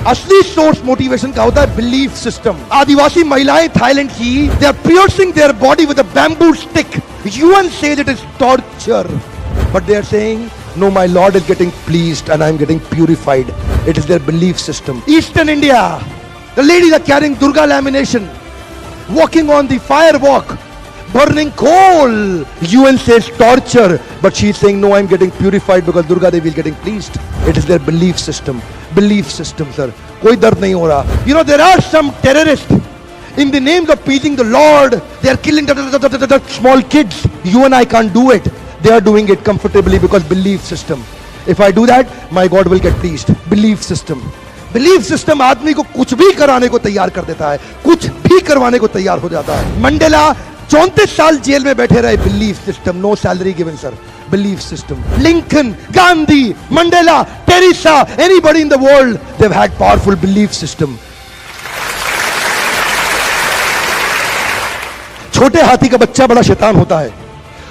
असली source motivation का होता है बिलीफ सिस्टम। आदिवासी महिलाएं थाईलैंड की, they are piercing their body with a bamboo stick. UN says it is torture, but they are saying no, my Lord is getting pleased and I am getting purified. It is their belief system. Eastern India, the ladies are carrying Durga lamination, walking on the fire walk, burning coal. UN says torture, but she is saying no, I am getting purified because Durga Devi is getting pleased. It is their belief system. Belief system, sir. कोई दर्द नहीं हो रहा. You know, there are some terrorists in the names of pleasing the Lord. They are killing the small kids. You and I can't do it. They are doing it comfortably because belief system. If I do that, my God will get pleased. Belief system. Belief system आदमी को कुछ भी कराने को तैयार कर देता है, कुछ भी करवाने को तैयार हो जाता है। मंडेला 34 साल जेल में बैठे रहे, belief system, no salary given sir. Belief system. Lincoln, Gandhi, Mandela, Teresa, anybody in the world, they've had powerful belief system. छोटे हाथी का बच्चा बड़ा शैतान होता है,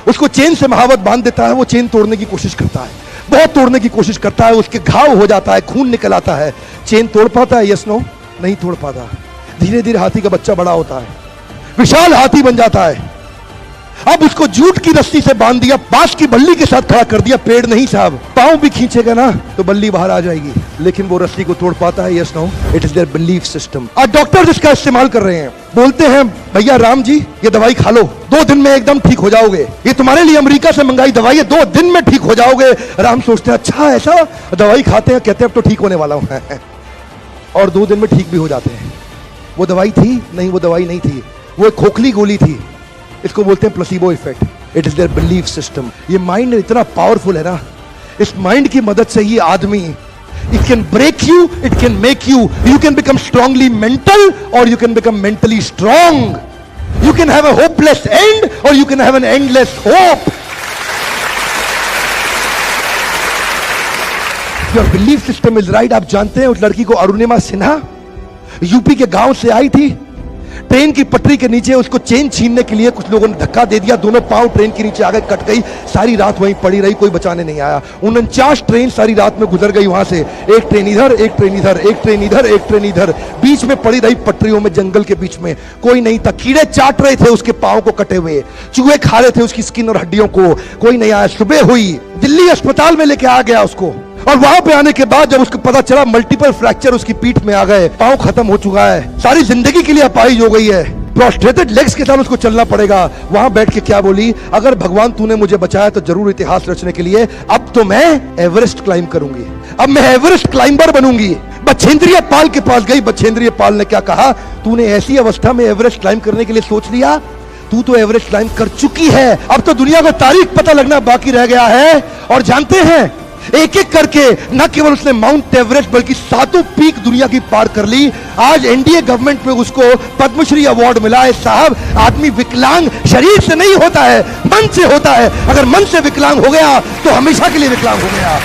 उसको चेन से महावत बांध देता है, वो चेन तोड़ने की कोशिश करता है, बहुत तोड़ने की कोशिश करता है, उसके घाव हो जाता है, खून निकल आता है। चेन तोड़ पाता है? यस नो, नहीं तोड़ पाता। धीरे धीरे हाथी का बच्चा बड़ा होता है, विशाल हाथी बन जाता है। अब उसको जूट की रस्सी से बांध दिया, बांस की बल्ली के साथ खड़ा कर दिया। पेड़ नहीं साहब, पांव भी खींचेगा ना तो बल्ली बाहर आ जाएगी, लेकिन वो रस्सी को तोड़ पाता है? Yes no, it is their belief system. आज डॉक्टर इसका इस्तेमाल कर रहे हैं, बोलते हैं भैया राम जी ये दवाई खा लो, 2 दिन में एकदम ठीक हो जाओगे, ये तुम्हारे लिए अमेरिका से मंगाई दवाई है, 2 दिन में ठीक हो जाओगे। राम सोचते हैं अच्छा ऐसा, दवाई खाते हैं, कहते हैं अब तो ठीक होने वाला हूं और 2 दिन में ठीक भी हो जाते हैं। वो दवाई थी? नहीं, वो दवाई नहीं थी, वो एक खोखली गोली थी। इसको बोलते हैं placebo effect. It is their belief system. ये माइंड इतना पावरफुल है ना, इस माइंड की मदद से ही आदमी, it can break you, it can make you, you can become strongly mental or you can become mentally strong. You can have a hopeless end or you can have an endless hope. Your belief system is right. आप जानते हैं उस लड़की को Arunima Sinha UP के गांव से आई थी, ट्रेन की पटरी के नीचे उसको चेन छीनने के लिए कुछ लोगों ने धक्का दे दिया, दोनों पांव ट्रेन के नीचे आ गए, कट गई, सारी रात वहीं पड़ी रही, कोई बचाने नहीं आया। 49 ट्रेन सारी रात में गुजर गई वहां से, एक ट्रेन इधर, एक ट्रेन इधर, एक ट्रेन इधर, एक ट्रेन इधर, बीच में पड़ी रही पटरियों में, जंगल के बीच में, कोई नहीं था। कीड़े चाट रहे थे उसके पांव को कटे हुए, चूहे खा रहे थे उसकी स्किन और हड्डियों को, कोई नहीं आया। सुबह हुई, दिल्ली अस्पताल में लेके आ गया उसको, और वहां पे आने के बाद जब उसको पता चला मल्टीपल फ्रैक्चर उसकी पीठ में आ गए, पांव खत्म हो चुका है, सारी जिंदगी के लिए अपाहिज हो गई है, प्रोस्ट्रेटेड लेग्स के साथ उसको चलना पड़ेगा। वहां बैठ के क्या बोली, अगर भगवान तूने मुझे बचाया तो जरूर इतिहास रचने के लिए, अब तो मैं एवरेस्ट क्लाइम करूंगी, अब मैं एवरेस्ट क्लाइंबर बनूंगी। बछेंद्रिय पाल के पास गई, बछेंद्रिय पाल ने क्या कहा, तूने ऐसी अवस्था में एवरेस्ट क्लाइम करने के लिए सोच लिया, तू तो एवरेस्ट क्लाइम कर चुकी है, अब तो दुनिया को तारीख पता लगना बाकी रह गया है। और जानते हैं एक एक करके न केवल उसने माउंट एवरेस्ट बल्कि 7 पीक दुनिया की पार कर ली। आज एनडीए गवर्नमेंट में उसको पद्मश्री अवार्ड मिला है। साहब, आदमी विकलांग शरीर से नहीं होता है, मन से होता है। अगर मन से विकलांग हो गया तो हमेशा के लिए विकलांग हो गया।